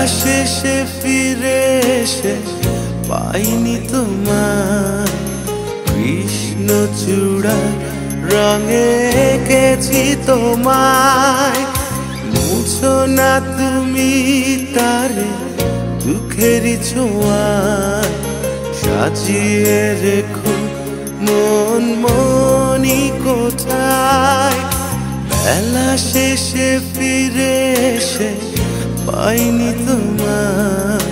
শেষে ফিরে এসে পাইনি তোমার কৃষ্ণচূড়া রঙে এঁকেছি তোমায়। মুছো না তুমি তারে দুঃখেরই ছোঁয়ায়, সাজিয়ে রেখো মন মনি কোথায়। বেলা শেষে ফিরে এসে পাইনি তোমার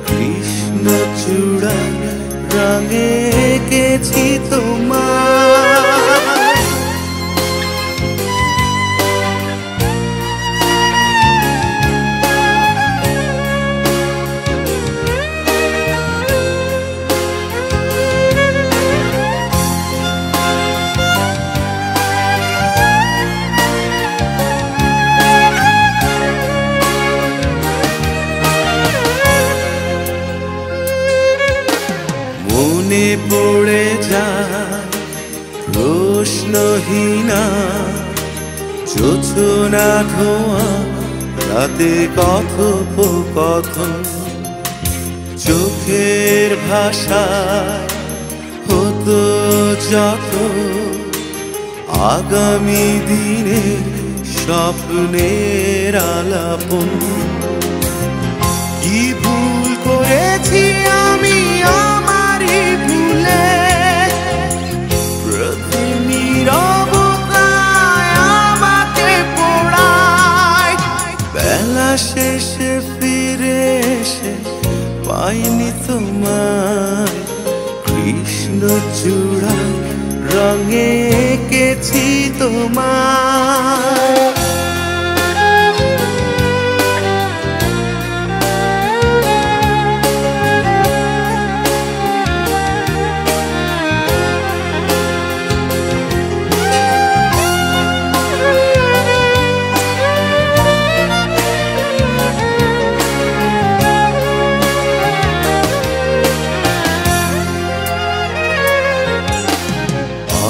কৃষ্ণচূড়া রঙে এঁকেছি তোমায়। মনে পড়ে যায় প্রশ্নহীনা যোছনা ধোয়া রাতে কথোপকথন, চোখের ভাষায় হতো যত আগামী দিনের স্বপ্নের আলাপন। কি ভুল করেছি আমি আমারই ভুলে, প্রতি নীরবতায় আমাকে পোড়ায়। বেলা শেষে ফিরে এসে পাইনি তোমায় কৃষ্ণচূড়া রঙে এঁকেছি তোমায়।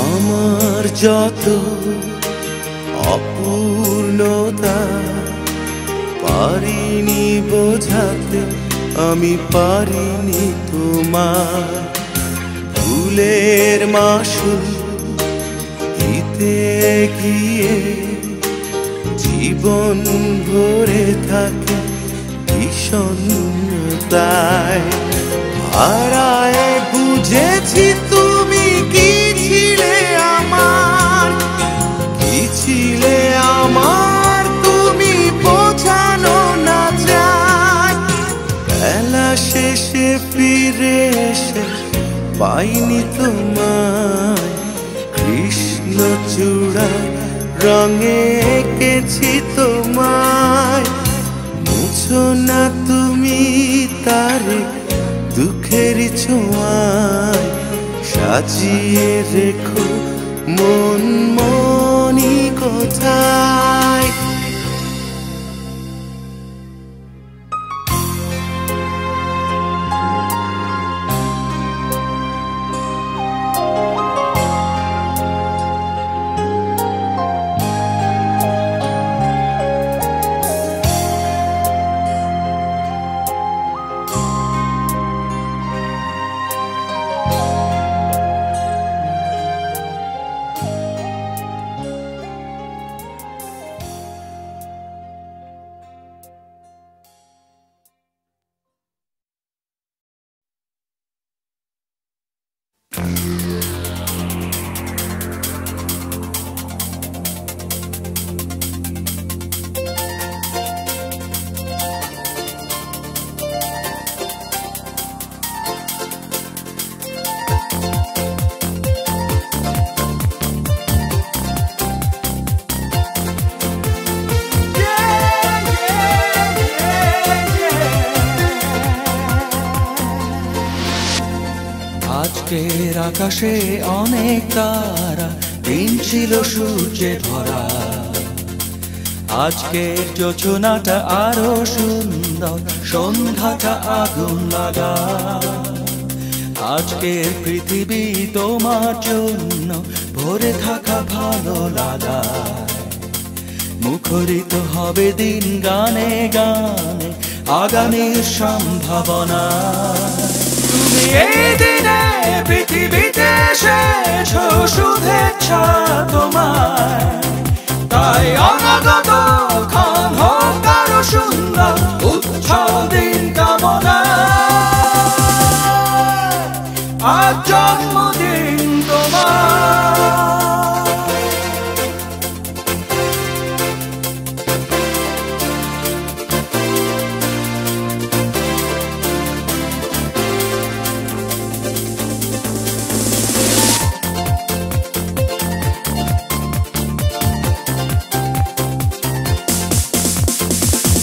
আমার যত অপূর্ণতা পারিনি বোঝাতে, আমি পারিনি তোমার ভুলের মাসুল দিতে গিয়ে। জীবন ভরে থাকে বিষণ্ণতায়, হারায় বুঝেছি তুমি কি ছিলে আমার, কি ছিলে আমার তুমি বোঝানো না যায়। বেলা শেষে ফিরে এসে পাইনি তোমায় কৃষ্ণচূড়া রঙে এঁকেছি তোমায়। মুছো না তুমি তারে দুঃখেরই ছোঁয়ায়, সাজিয়ে রেখো মন মনি কোথায়। আজকের আকাশে অনেক তারা, দিন ছিল সূর্যে ভরা। আজকের যোজনাটা আরো সুন্দর, সন্ধ্যাটা আগুন লাগা। আজকের পৃথিবী তোমার জন্য ভরে থাকা ভালো লাগা। মুখরিত হবে দিন গানে গানে, আগামীর সম্ভাবনা। তুমি এই দিনে পৃথিবীতে এসেছো শুভেচ্ছা তোমায়, তাই অনাগত ক্ষণ হোক আরো সুন্দর উচ্ছল দিন কামনা। আজ জন্মদিন তোমার।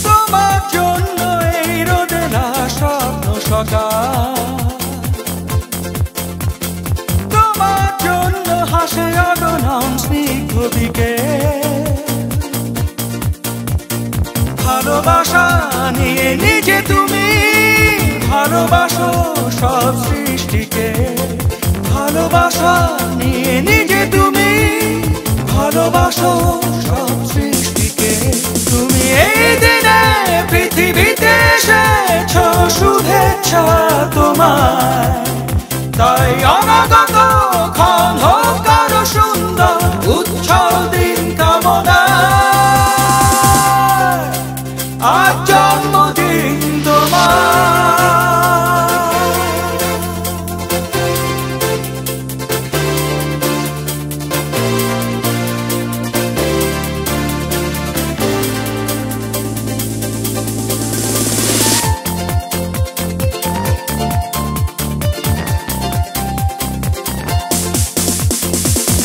তোমার জন্য এই রোদেলা স্বপ্ন সকাল, তোমার জন্য হাসে অগণন স্নিগ্ধ দিকে। ভালোবাসা নিয়ে নিজে তুমি ভালোবাসো সব সৃষ্টিকে, ভালোবাসা নিয়ে নিজে তুমি ভালোবাসো সব সৃষ্টিকে। তুমি এই দিনে পৃথিবীতে এসেছো শুভেচ্ছা তোমায়, তাই অনাগত ক্ষণ হোক আরো সুন্দর উচ্ছল দিন কামনা। আজ জন্মদিন তোমার।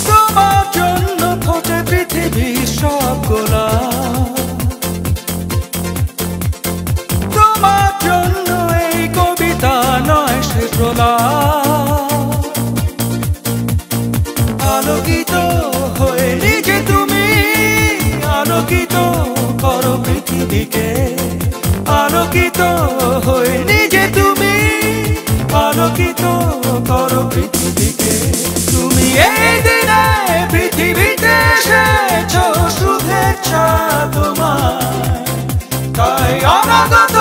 তোমার জন্য ফোটে পৃথিবীর সব গোলাপ, তোমার জন্য এই কবিতা নয় সে প্রলাপ। আলোকিত হয়ে নিজে তুমি আলোকিত করো পৃথিবীকে, আলোকিত হয়ে নিজে তুমি আলোকিত করো পৃথিবীকে। তুমি এই দিনে পৃথিবীতে এসেছো শুভেচ্ছা তোমায়, তাই অনাগত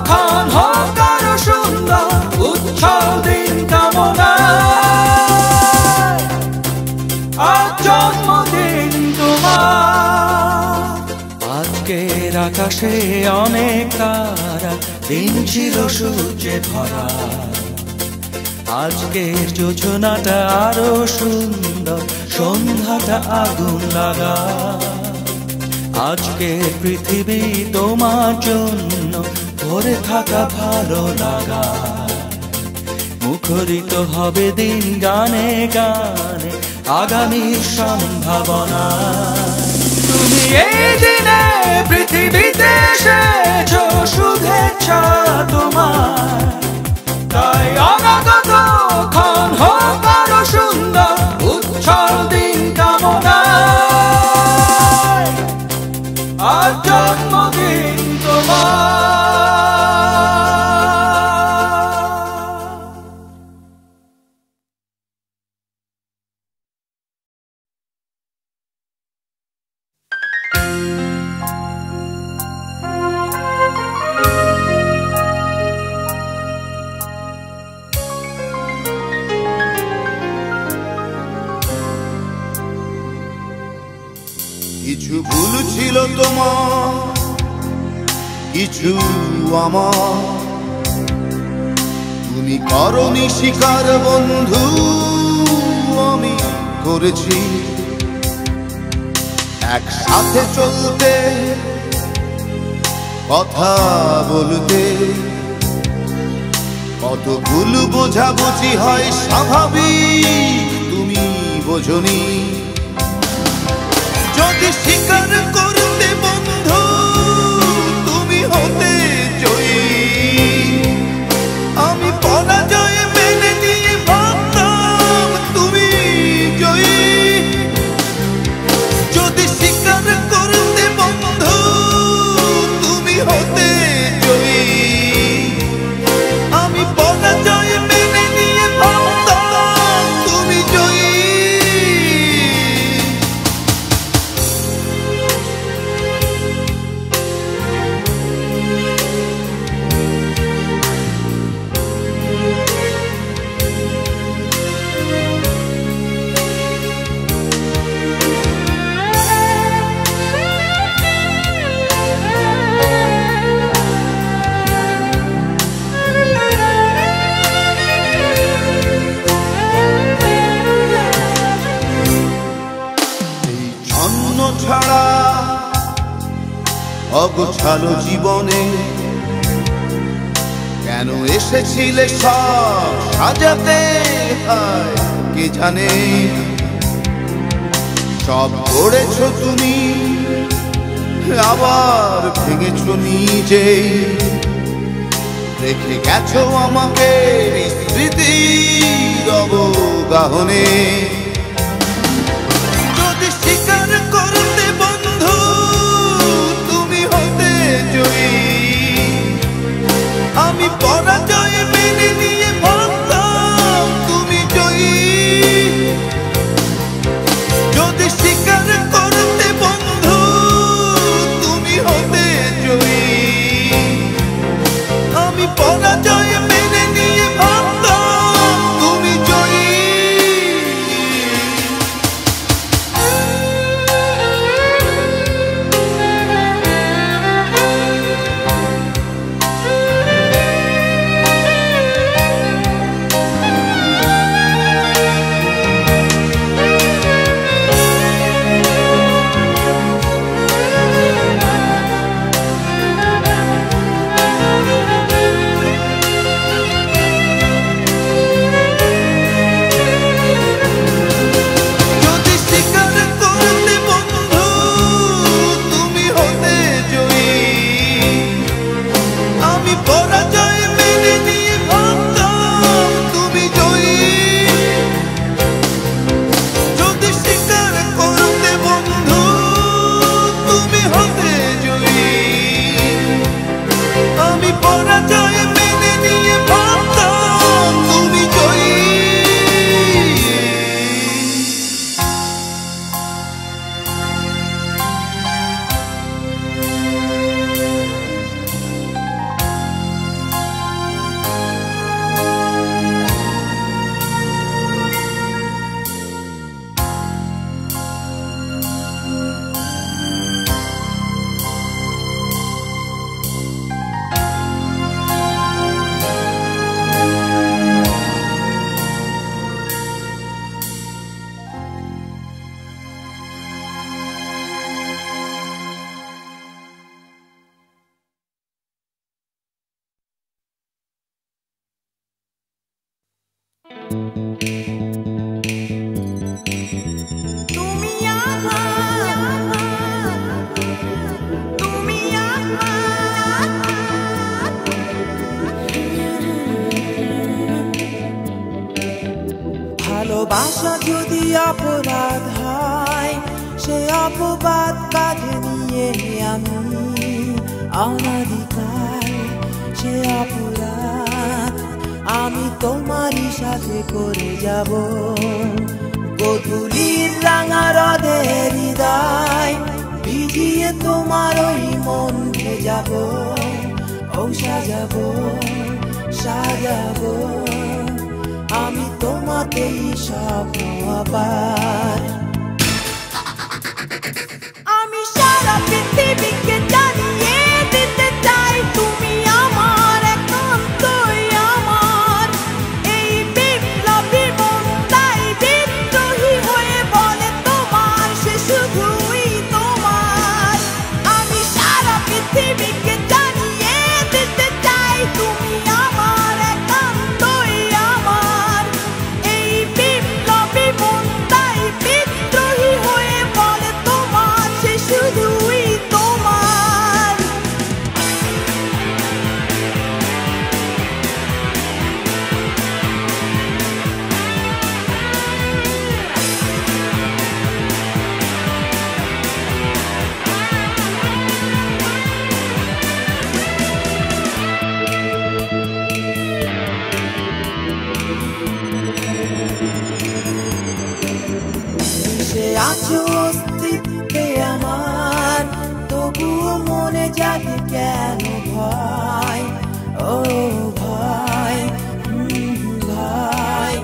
ক্ষণ হোক আরো সুন্দর উচ্ছল দিন কামনা। আজ জন্মদিন তোমার। আজকের আকাশে অনেক তারা, দিন ছিল সূর্যে ভরা। আজকের যোজনাটা আরো সুন্দর, সন্ধ্যাটা আগুন লাগা। আজকের পৃথিবী তোমার জন্য ভরে থাকা ভালো লাগা। মুখরিত হবে দিন গানে গানে আগামীর সম্ভাবনা। তুমি এই দিনে পৃথিবীতে এসেছো শুভেচ্ছা তোমার, তাই অনাগত ক্ষণ হোক আরো সুন্দর উচ্ছল দিন কামনা। আজ জন্মদিন তোমার। কিছু ভুল ছিল তোমার, কিছু আমার, তুমি করনি স্বীকার বন্ধু, আমি করেছি। একসাথে চলতে কথা বলতে কত ভুল বোঝাবুঝি হয় স্বাভাবিক, তুমি বোঝনি। যদি স্বীকার করতে বন্ধু তুমি হতে জয়ী, আমি পরাজয় মেনে নিয়ে ভাবতাম তুমি জয়ী। যদি স্বীকার করতে বন্ধু তুমি হতে জয়ী, আমি পরাজয় মেনে নিয়ে ভাবতাম তুমি জয়ী। অগোছালো জীবনে কেন এসেছিলে সব সাজাতে? হায় কে জানে, সব করেছো তুমি আবার ভেঙেছো নিজেই, রেখে গেছো আমাকে স্মৃতির অবগাহনে। যদি স্বীকার করতে বন্ধু তুমি হতে জয়ী, আমি পরাজয় মেনে নিয়ে ভাবতাম তুমি জয়ী। যদি স্বীকার করতে বন্ধু তুমি হতে জয়ী, আমি পরাজয় মেনে নিয়ে ভাবতাম তুমি জয়ী। ভালোবাসা যদি অপরাধ হয়, সে অপবাদ কাঁধে নিয়ে আমি অনাদিকাল সে অপরাধ আমি তোমারই সাথে করে যাব। গধূলির রাঙা রোদের হৃদয় ভিজিয়ে তোমার ওই মন ভেজাবো, ও সাজাবো সাজাবো আমি তোমাতেই স্বপ্ন আবার। আমি সারা পৃথিবীকে জানিয়ে দিতে চাই তুমি আমার একান্তই আমার। এই বিপ্লবী মন তাই বিদ্রোহী হয়ে বলে তোমার সে শুধুই তোমার। আমি সারা পৃথিবীকে জানিয়ে দিতে চাই তুমি আমার একান্তই আমার। এই বিপ্লবী মন তাই বিদ্রোহী হয়ে বলে তোমার সে শুধুই তোমার। সে আছো অস্তিত্বে আমার, তবুও মনে জাগে কেন ভয়, ও ভয় ভয়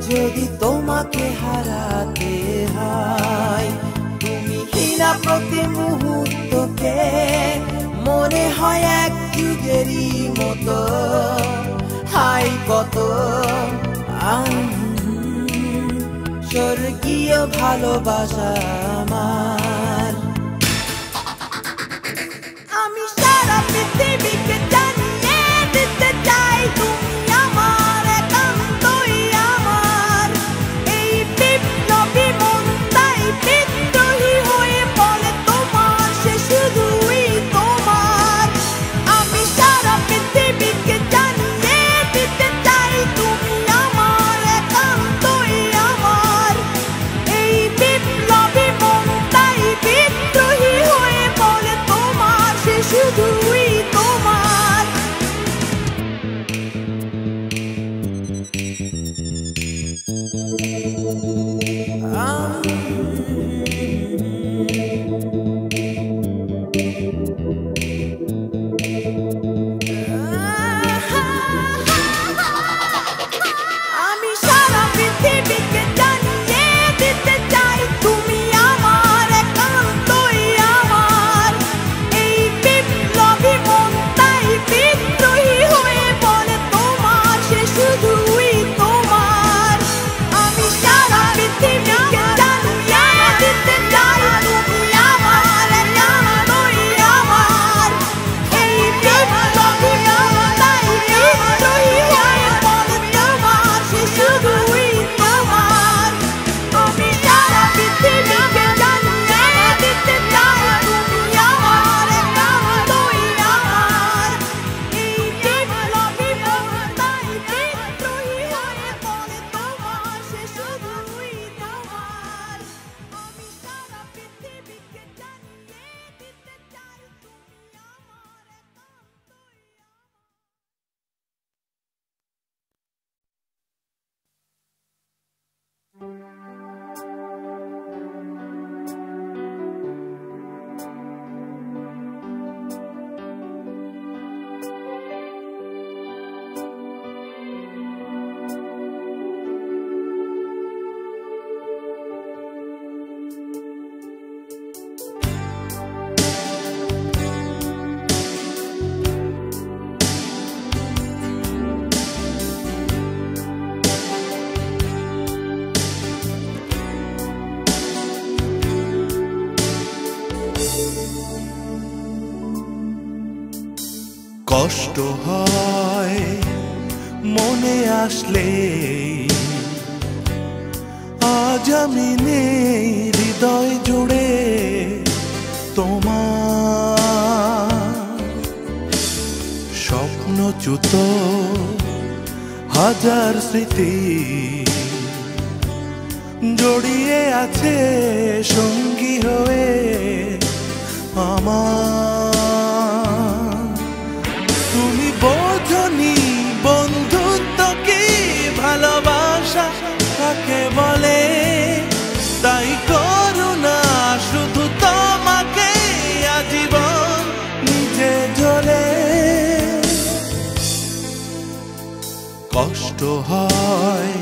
যদি তোমাকে হারাতে হয়। তুমি হীনা প্রতি মুহূর্তকে মনে হয় এক যুগেরই মতো, হাই কত স্বর্গীয় ভালোবাসা আমার। কষ্ট হয় মনে আসলে, আজ আমি নেই হৃদয় জুড়ে তোমার। স্বপ্নচ্যুত হাজার স্মৃতি জড়িয়ে আছে সঙ্গী হয়ে আমার। তুমি বোঝনি বন্ধুত্ব কি, ভালোবাসা কাকে বলে, তাই করুণা শুধু তোমাকে আজীবন নিজে জ্বলে। কষ্ট হয়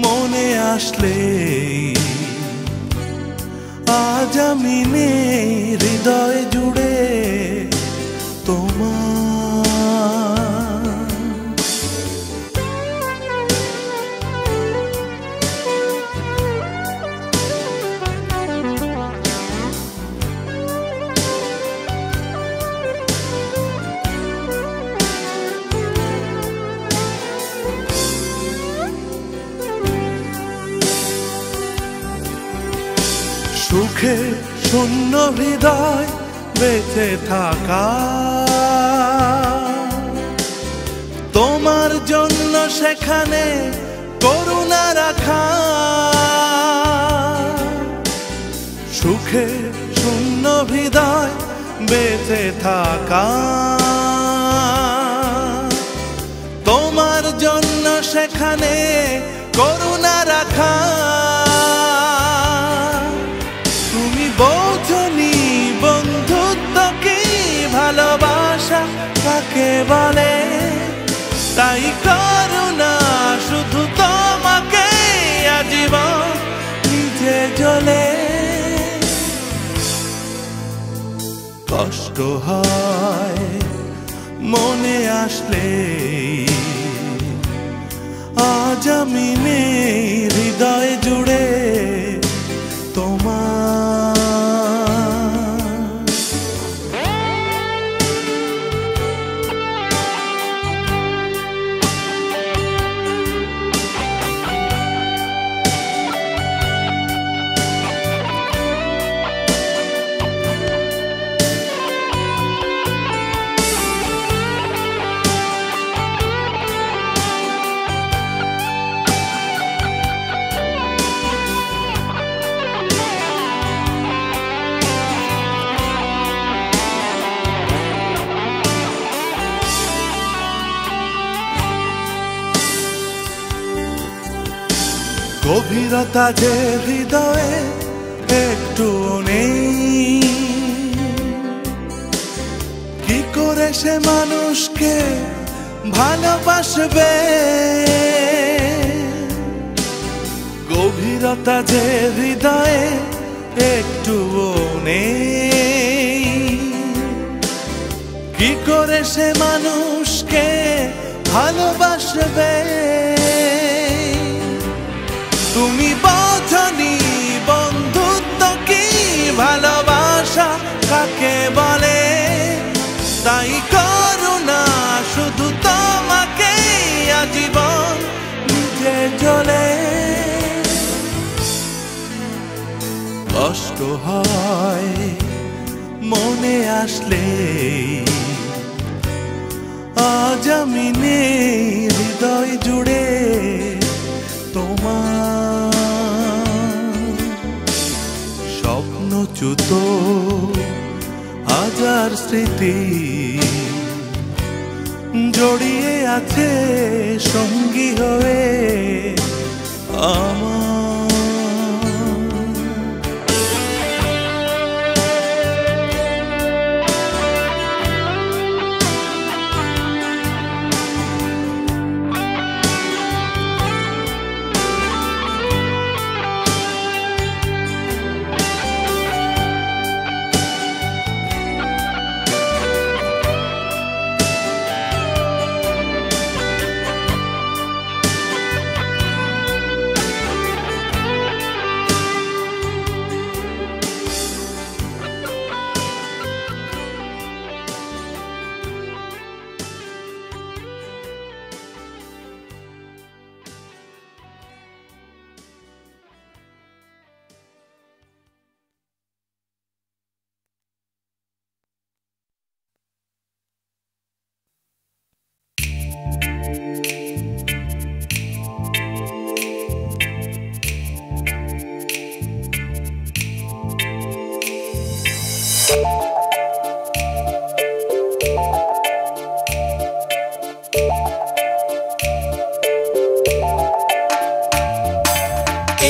মনে আসলে, আজ আমি নেই হৃদয় জুড়ে তোমার। সুখে শূন্য হৃদয় বেঁচে থাকা, তোমার জন্য সেখানে করুণা রাখা। সুখে শূন্য হৃদয় বেঁচে থাকা, তোমার জন্য সেখানে করুণা রাখা। বোঝনি বন্ধুত্ব কি, ভালোবাসা কাকে বলে, তাই করুণা শুধু তোমাকে আজীবন নিজে জ্বলে। কষ্ট হয় মনে আসলে, আজ আমি নেই হৃদয় জুড়ে তোমার। গভীরতা যে হৃদয়ে একটু নেই, কি করে সে মানুষকে ভালোবাসবে। গভীরতা যে হৃদয়ে একটু নেই, কি করে সে মানুষকে ভালোবাসবে। তুমি বোঝনি বন্ধুত্ব কি, ভালোবাসা কাকে বলে, তাই করুণা শুধু তোমাকে আজীবন নিজে জ্বলে। কষ্ট হয় মনে আসলে, আজ আমি নেই হৃদয় জুড়ে তোমার। স্বপ্নচ্যুত হাজার স্মৃতি জড়িয়ে আছে সঙ্গী হয়ে আমার।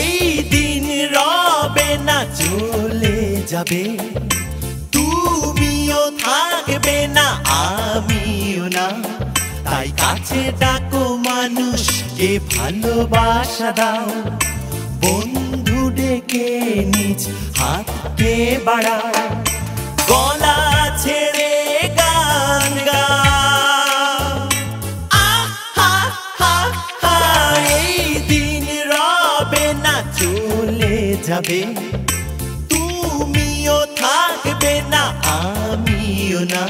এই দিন রবে না চলে যাবে, তুমিও থাকবে না আমিও না, তাই কাছে ডাকো মানুষকে ভালোবাসা দাও, বন্ধু ডেকে নিজ হাতকে বাড়াও, গলা ছেড়ে গান গাও। আহা হা হা, এই দিন রবে না চলে যাবে, তুমিও থাকবে না আমিও না,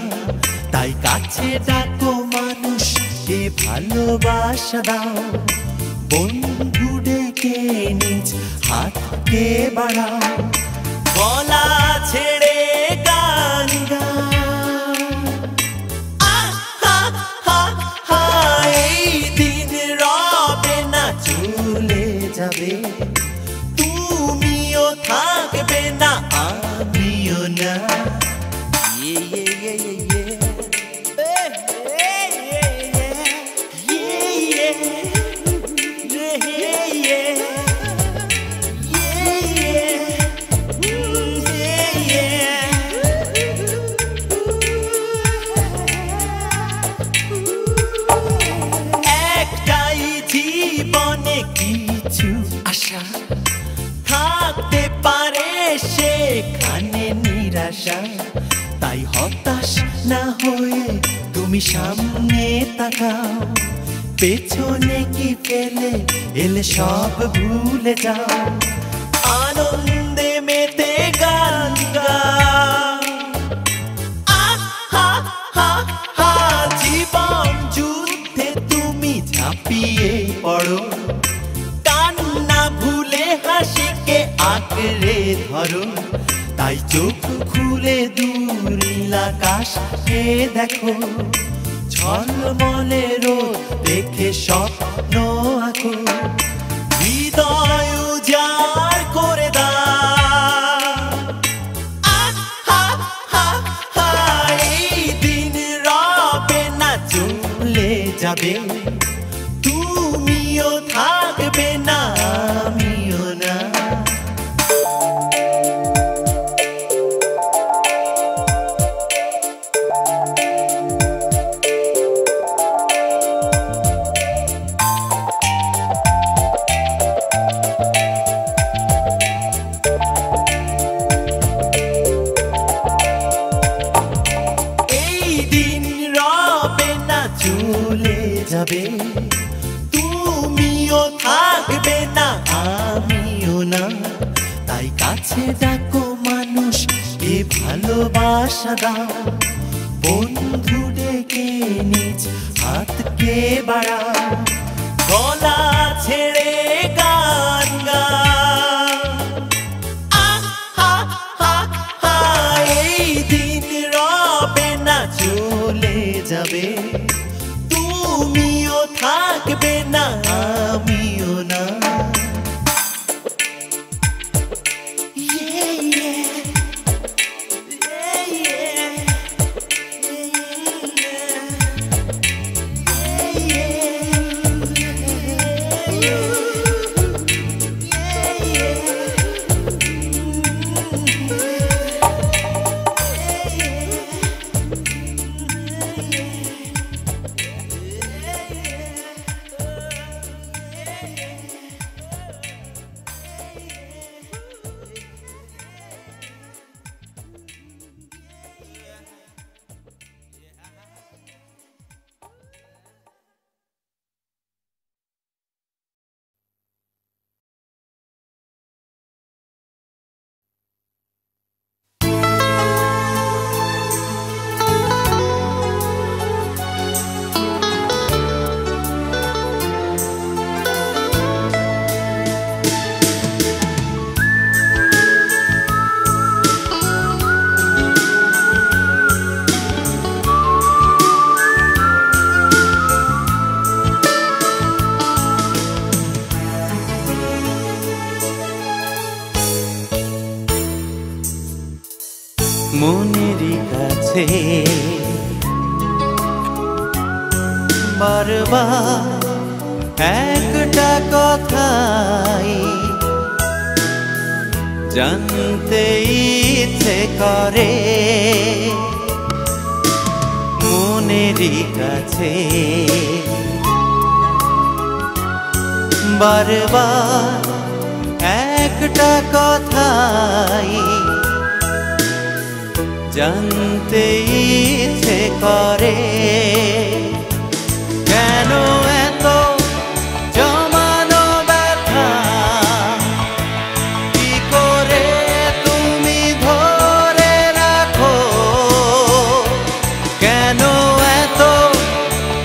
তাই কাছে ডাকো মানুষকে ভালোবাসা দাও, বন্ধু ডেকে নিজ হাতকে বাড়াও, গলা ছেড়ে গান গাও। আহা হা হা, এই দিন রবে না চলে যাবে, তুমিও থাকবে না আমিও না। একটাই জীবনে কিছু আশা, থাকতে পারে সেখানে নিরাশা, তাই হতাশ না হয়ে তুমি সামনে তাকাও, পেছনে কি ফেলে এলে সব ভুলে যাও, আনন্দে মেতে গান গাও। আহা হা হা, জীবন যুদ্ধে তুমি ঝাঁপিয়ে পড়ো, কান্না ভুলে হাসিকে আঁকড়ে ধরো, তাই চোখ খুলে দূর নীল আকাশকে দেখো, ঝলমলে রোদ দেখে স্বপ্ন আঁকো, হৃদয় উজাড় করে দাও। আহা হা হা, এই দিন রবে না চলে যাবে, তুমিও থাকবে না আমিও না। চলে যাবে, তুমিও থাকবে না আমিও না, তাই কাছে ডাকো মানুষকে ভালোবাসা দাও, বন্ধু ডেকে নিজ হাতকে বাড়াও, গলা ছেড়ে গান গাও। আহা হা হা, এই দিন রবে না চলে যাবে, তুমিও থাকবে না আমিও না। বারবার একটা কথাই জানতে ইচ্ছে করে মনেরই কাছে বারবার একটা কথাই জানতে ইচ্ছে করে কেন এত জমানো ব্যথা কি করে তুমি ধরে রাখো কেন এত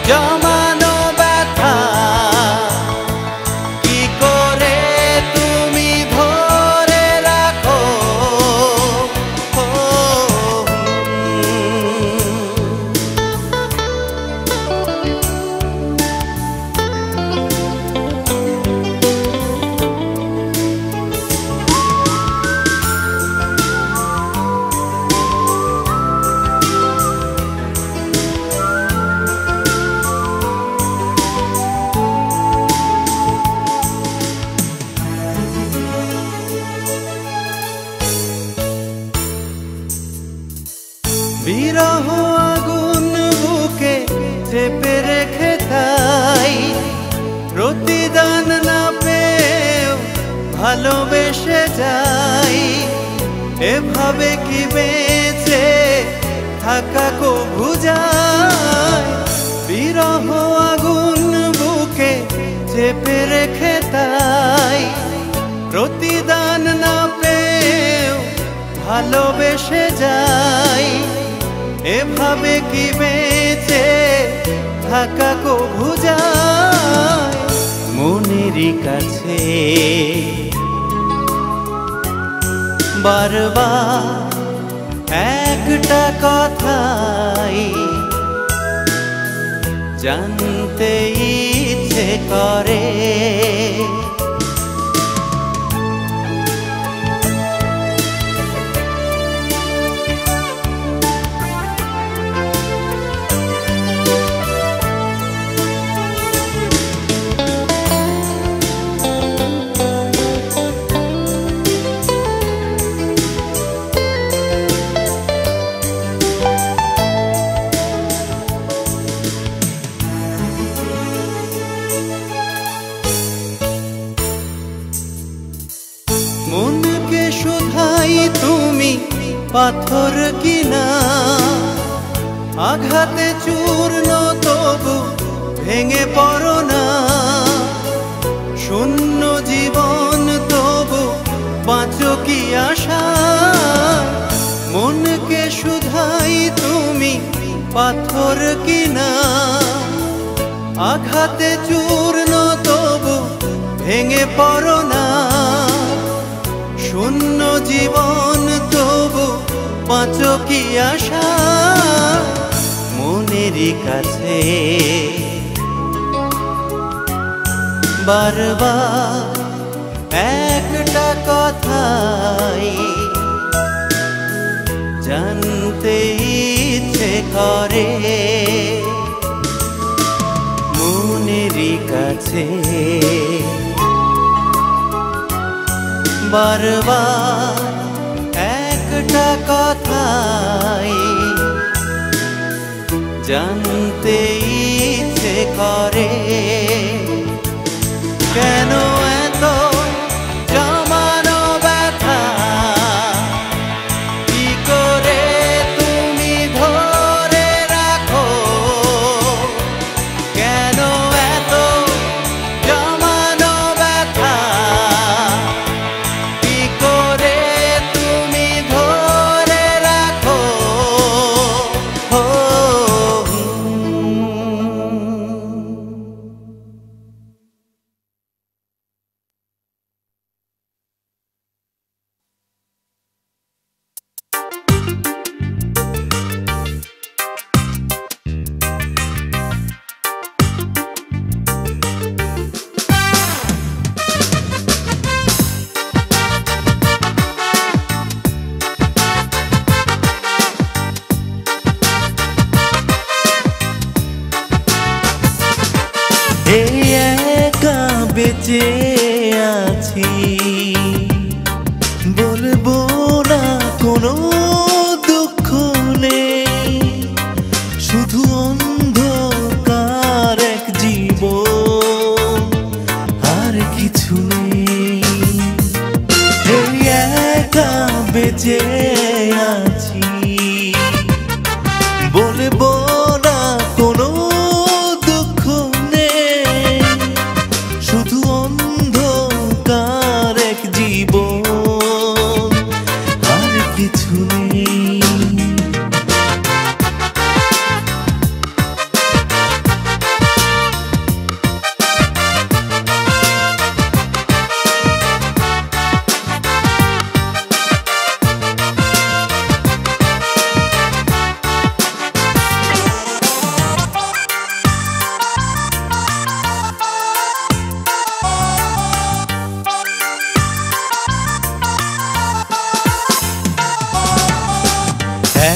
জমানো ব্যথা কি করে তুমি ধরে রাখো বিরহ আগুন বুকে চেপে রেখে তাই প্রতিদান না পেয়েও ভালোবেসে যাই এভাবে কি বেঁচে থাকা কবু যায় বিরহ আগুন বুকে চেপে রেখে তাই প্রতিদান না পেয়েও ভালোবেসে যাই এভাবে কি বেঁচে থাকা কবু যায় মনেরই কাছে বারবার একটা কথাই জানতে ইচ্ছে করে মনকে শুধাই তুমি পাথর কিনা আঘাতে চূর্ণ তবু ভেঙে পড়ো না শূন্য জীবন তবু বাঁচো কি আশা মনকে শুধাই তুমি পাথর কিনা আঘাতে চূর্ণ তবু ভেঙে পড়ো না শূন্য জীবন তবু বাঁচো কি আশা মনেরই কাছে বারবার একটা কথাই জানতে ইচ্ছে করে মনেরই কাছে বারবার একটা কথাই জানতে ইচ্ছে করে কেন এত বেঁচে আছি বলবো না কোনো দুঃখ নেই শুধু অন্ধকার এক জীবন আর কিছু নেই এই একা বেঁচে আছি বলবো না কোনো দুঃখ নেই শুধু অন্ধকার এক জীবন আর কিছু নেই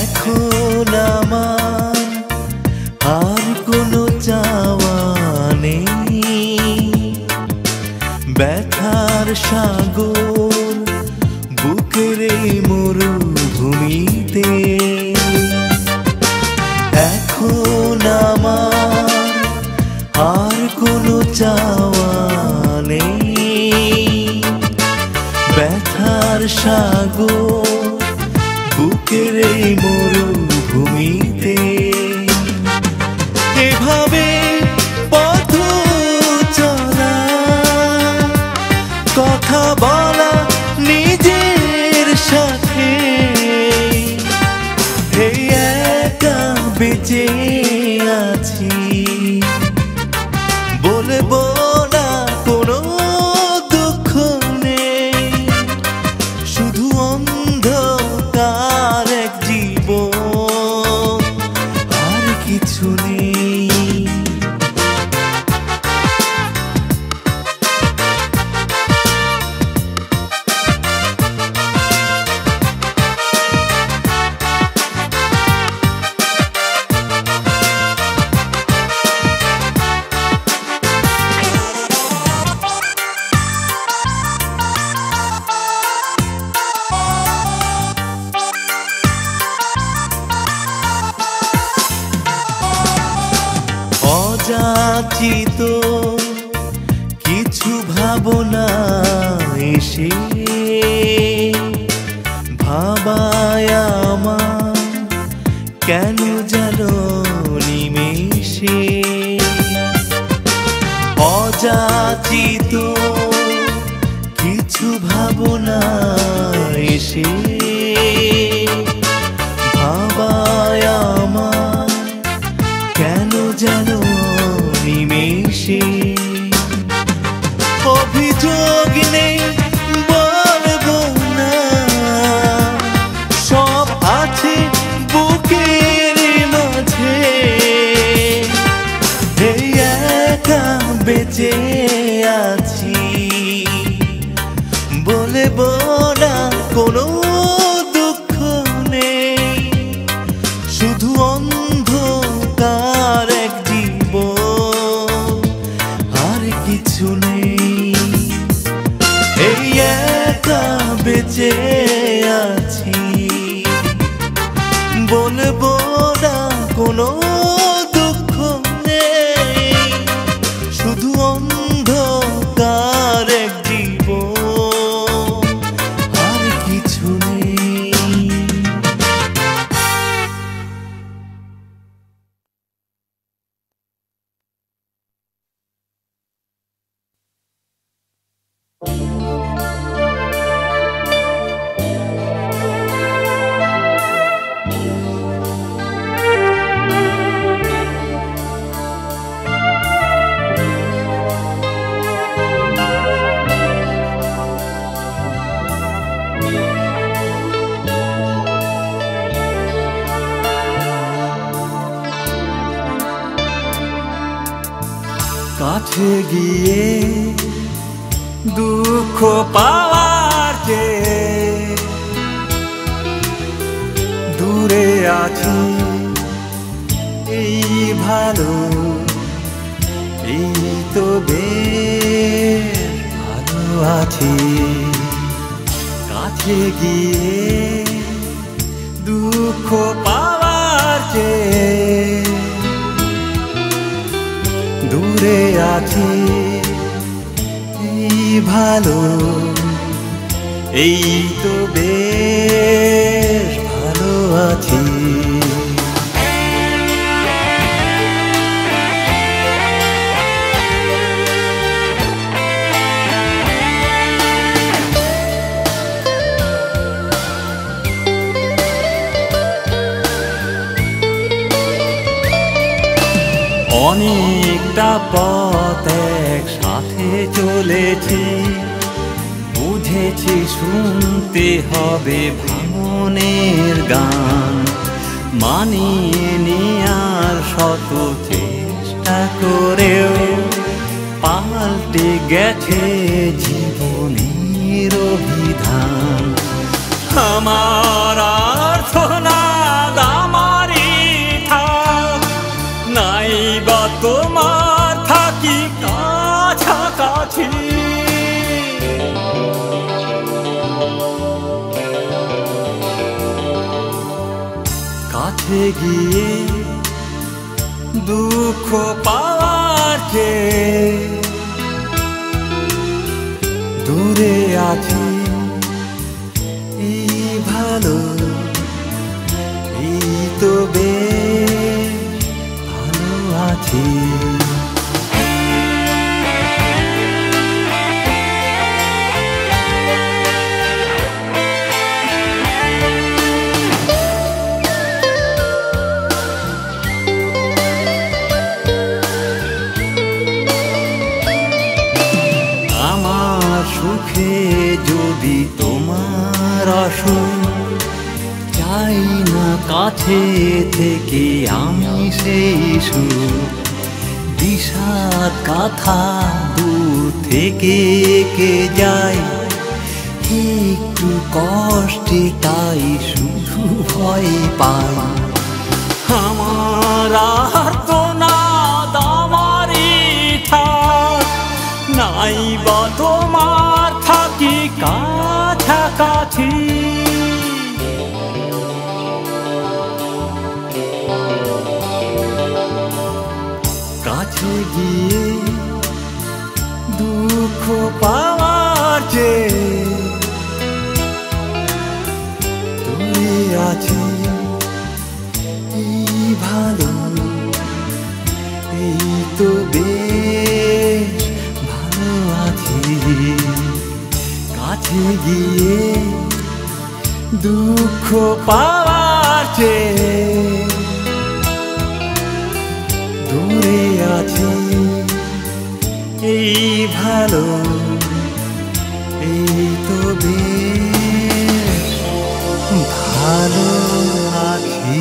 এখন আমার আর কোনো চাওয়া নেই ব্যথার সাগর বুকের এই মরুভূমিতে এখন আমার আর কোনো চাওয়া নেই ব্যথার সাগর বুকের এই মরুভূমিতে এভাবে পথ চলা কথা বলা নিজের সাথে এই একা বেঁচে আছি বলবো না কোনো দুঃখ নেই শুধু অন্ধকার এক জীবন আর কিছু নেই অযাচিত কিছু ভাবনা এসে ভাবায় আমার কেন জানো নিমেষে অযাচিত কিছু ভাবনা এসে ভাবায় আমার কেন জানো নিমেষে অভিযোগ নেই বলবো না সব আছে বুকের মাঝে এই একা বেঁচে আছি বলবো না কোনো দুঃখ নেই শুধু অন্ধকার এক জীবন আর কিছু নেই এই একা বেঁচে আছি বলবো না কোনো দুঃখ নেই শুধু অন্ধকার এক জীবন আর কিছু নেই কাছে গিয়ে দুঃখ পাওয়ার চেয়ে দূরে আছি এই ভালো এই তো বেশ আছি কাছে গিয়ে দুঃখ পাওয়ার চেয়ে দূরে আছি এই ভালো এই তো বেশ ভালো আছি অনেকটা পথ একসাথে চলেছি বুঝেছি শুনতে হবে ভাঙনের গান মানিয়ে নেয়ার শত চেষ্টা করেও পাল্টে গেছে জীবনের অভিধান আমার আর্তনাদ আমারই থাক নাই বা তোমার থাকি কাছাকাছি কাছে গিয়ে দুঃখ পাওয়ার চেয়ে দূরে আছি এই ভালো এই তো বেশ ভালো আছি সুখে যদি তোমার অসুখ চাই না কাছে থেকে আমি সেই সুখ বিষাদ কথা দূর থেকে কে যায় একটু কষ্টে তাই শুধু ভয় পাই আমার আর্তনাদ আমারই থাক নাই বা তোমার থাকি কাছাকাছি কাছে গিয়ে দুঃখ পাওয়ার চেয়ে দূরে আছি এই ভালো এই তো বেশ ভালো আছি কাছে গিয়ে দুঃখ পাওয়ার চেয়ে দূরে আছি এই ভালো এই তো বেশ ভালো আছি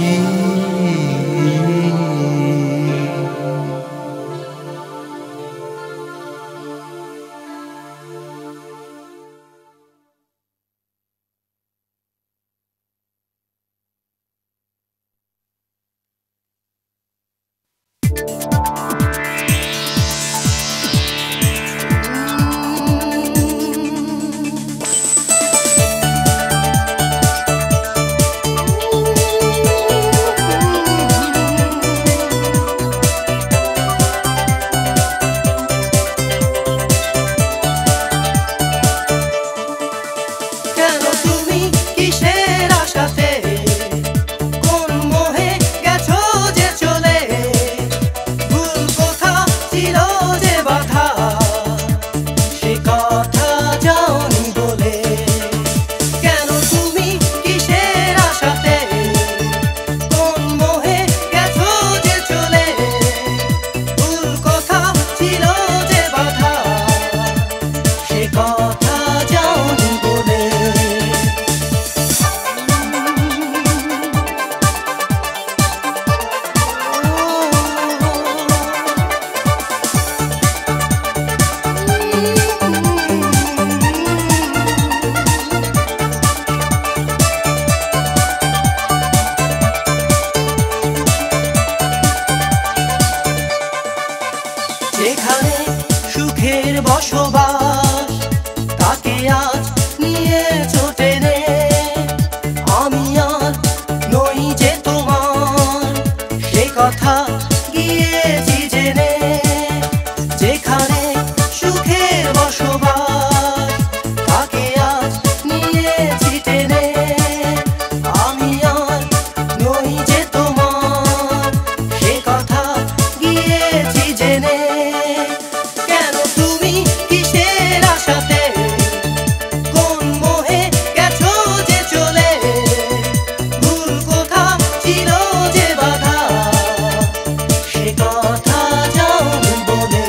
কথা গিয়েছি জেনে, যেখানে সুখের বসবাস তাকে আজ নিয়েছি টেনে। আমি আর নই যে তোমার, সে কথা গিয়েছি জেনে। কেন তুমি কিসের আশাতে, কোন মোহে গেছো যে চলে, ভুল কোথা ছিল যে বাধা, সে কথা যাওনি বলে।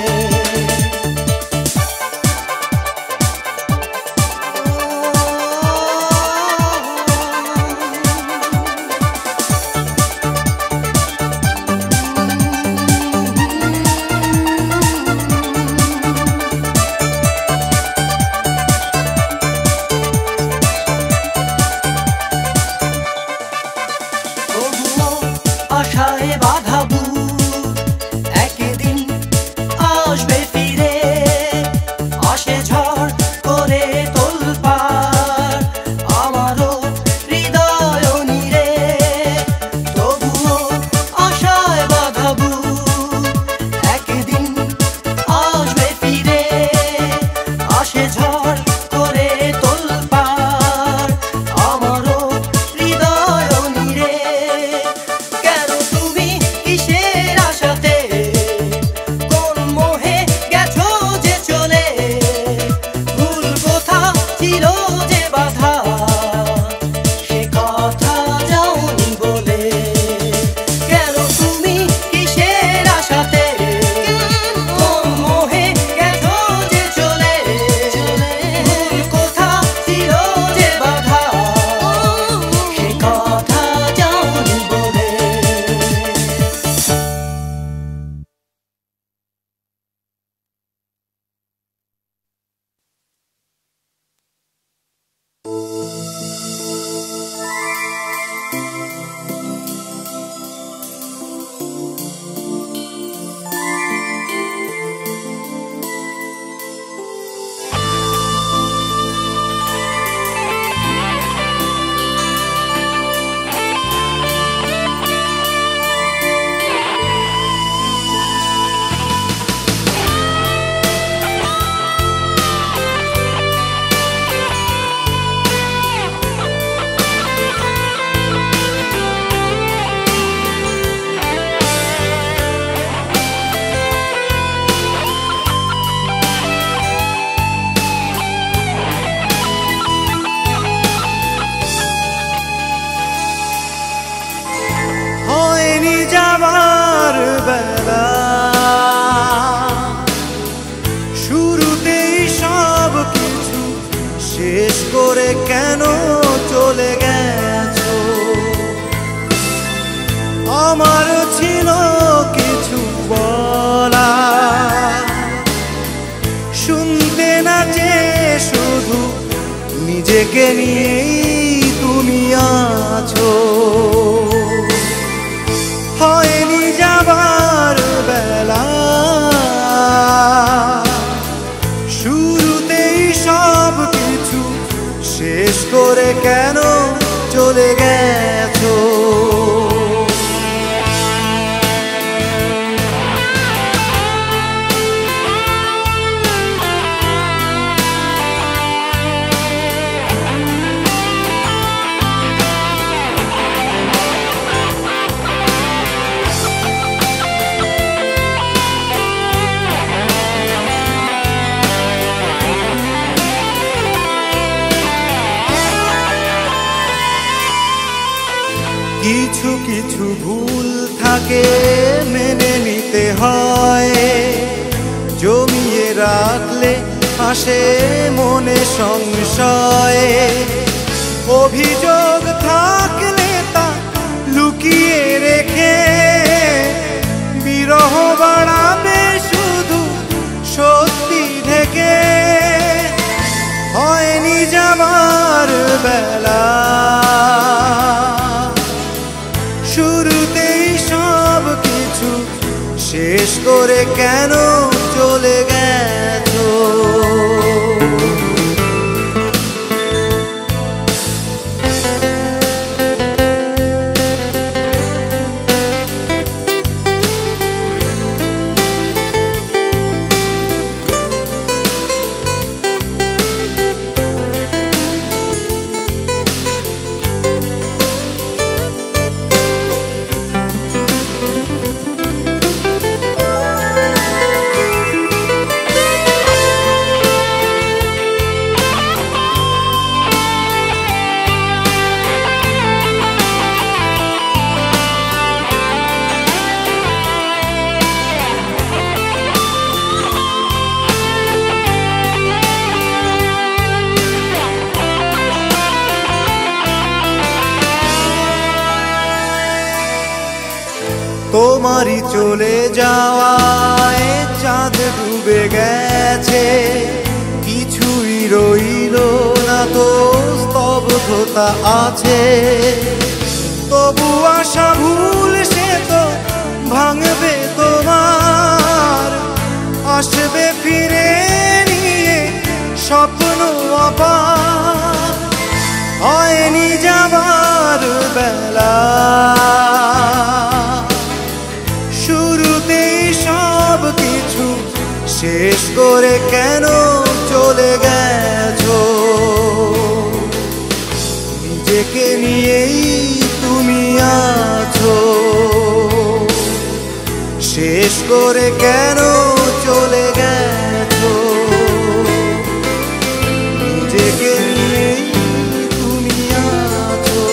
তবুও আশায় বাধা বুক, একদিন আসবে ফিরে। আসে ঝড় করে তোলপাড় আমারও হৃদয় নীরে। তবুও আশায় বাধা বুক, একদিন আসবে ফিরে। আসে ঝড় করে তোলপাড় আমারও হৃদয় নীরে। কেন তুমি কিসের আশাতে, কোন মোহে গেছো যে চলে, ভুল কোথা ছিল যে বাধা, সে কথা যাওনি বলে। কেন তুমি কিসের আশাতে, কোন মোহে গেছো যে চলে, ভুল কোথা ছিল যে বাধা, সে কথা যাওনি বলে। হয়নি যাবার বেলা, শুরুতেই সব কিছু শেষ করে কেন চলে গেছো। আমার ছিল কিছু বলা, শুনতে না যে শুধু নিজেকে নিয়েই তুমি আছো। হয়নি যাবার বেলা, শুরুতেই সব কিছু শেষ করে কেন চলে গেছো। কিছু কিছু ভুল থাকে মেনে নিতে হয়, জমিয়ে রাখলে আসে মনে সংশয়। অভিযোগ থাকলে তা লুকিয়ে রেখে বিরহ বাড়াবে শুধু সত্যি ঢেকে। হয়নি যাবার বেলা, শুরুতেই সব কিছু শেষ করে কেন চলে গেছো। তোমারই চলে যাওয়ায় চাঁদ ডুবে গেছে, কিছুই রইল না তো স্তব্ধতা আছে। তবু আশা ভুল সে তো ভাঙবে তোমার, আসবে ফিরে নিয়ে স্বপ্ন আবার। হয়নি যাবার বেলা, শুরুতেই সব কিছু শেষ করে কেন চলে গেছো? নিজেকে নিয়েই তুমি আছো, শেষ করে কেন চলে গেছো? নিজেকে নিয়েই তুমি আছো।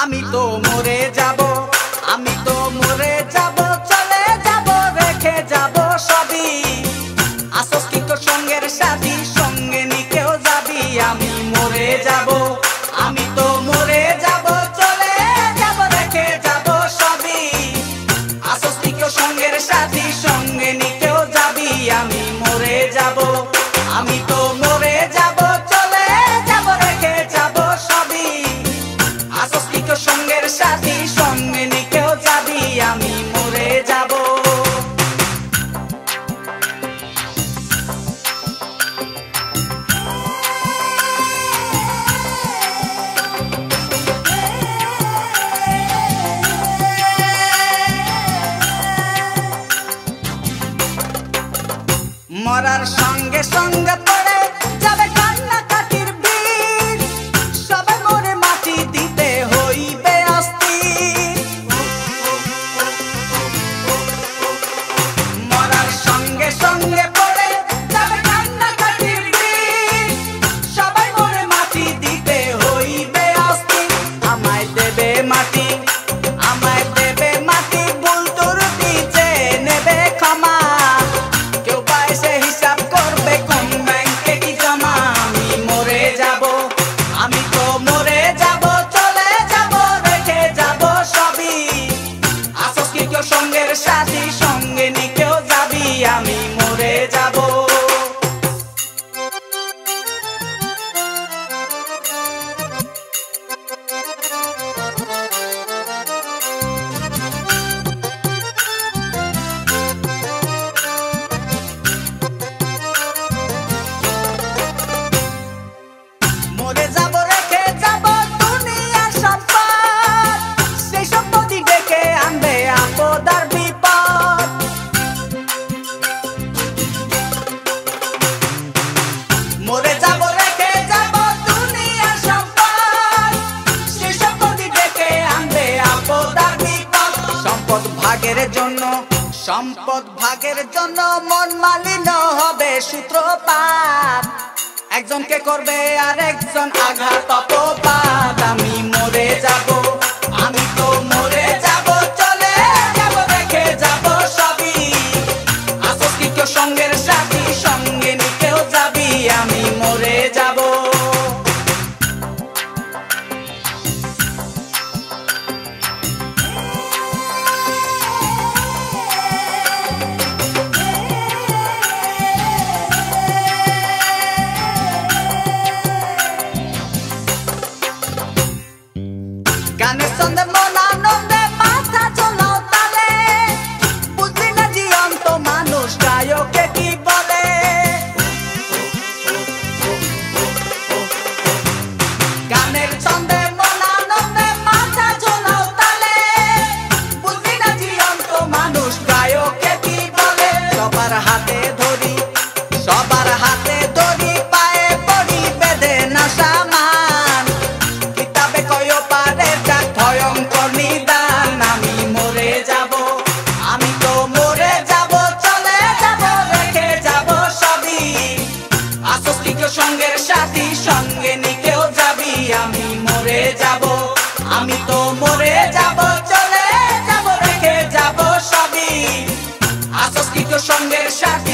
আমি তো মরে যাব, আমি তো মরে যাব, চলে যাব, রেখে যাব সবই। আসস কি তোর সঙ্গের সাথী, সঙ্গে নিকেও যাবি। আমি মরে যাব, আমি তো মরে যাব, চলে যাব, রেখে যাব সবই। আসস কি তোর সঙ্গের সাথী, সঙ্গে নিকেও যাবি। আমি মরে যাব, আমি তো মরে যাব, চলে যাব, রেখে যাব সবই। আসস কি তোর সঙ্গের সাথী, সঙ্গে নিকেও যাবি। আমি মরে যাব। মরার সঙ্গে সঙ্গে পড়ে যাবে কান্নাকাটির বীর, সবাই মরে মাটি দিতে হইবে অস্থির। মরার সঙ্গে সঙ্গে পড়ে যাবে কান্নাকাটির বীর, সবাই মরে মাটি দিতে হইবে অস্থির। আমায় দেবে মাটি, আমায় দেবে মাটি, ভুল ত্রুটি চেয়ে নেবে ক্ষমা। কেউ বা এসে হিসাব করবে কোন ব্যাংকে কি জমা। আমি মরে যাব, আমি তো মরে যাব, চলে যাব, রেখে যাব সবই। আসস কি কেউ সঙ্গের সাথী, সঙ্গে নিকেও যাবি। আমি মরে যাব। মরে যাব, রেখে যাব দুনিয়ার সম্পদ, সেই সম্পত্তি ডেকে আনবে আপদ আর বিপদ। মরে যাব, রেখে যাব দুনিয়ার সম্পদ, সেই সম্পত্তি ডেকে আনবে আপদ আর বিপদ। সম্পদ ভাগের জন্য, সম্পদ ভাগের জন্য মন মালিন্য হবে সূত্রপাত। একজনকে করবে আর একজন আঘাত অপবাদ। আমি মরে যাব, আমি তো মরে যাব, চলে যাব, রেখে যাব সবই। আসস কি কেউ সঙ্গের সাথী, সঙ্গে নিকেও যাবি। আমি মরে যাব। ছন্দে মন আনন্দে মাথা চলাও তালে বুঝবি না জীবন্ত মানুষ গায়কে কি বলে গানের ছন্দে মন আনন্দে মাথা চলাও তালে বুঝবি না জীবন্ত মানুষ গায়কে কি বলে সবার হাতে ধরি পায়ে পড়ি বেঁধে না সামান কিতাবে কয় পারে যাক ভয়ঙ্কর নিদান আমি মরে যাব আমি তো মরে যাব চলে যাব রেখে যাব সবই আসস কি কেউ সঙ্গের সাথী সঙ্গে নিকেও যাবি আমি মরে যাব আমি তো মরে যাব চলে যাব রেখে যাব সবই আসস কি কেউ সঙ্গের সাথী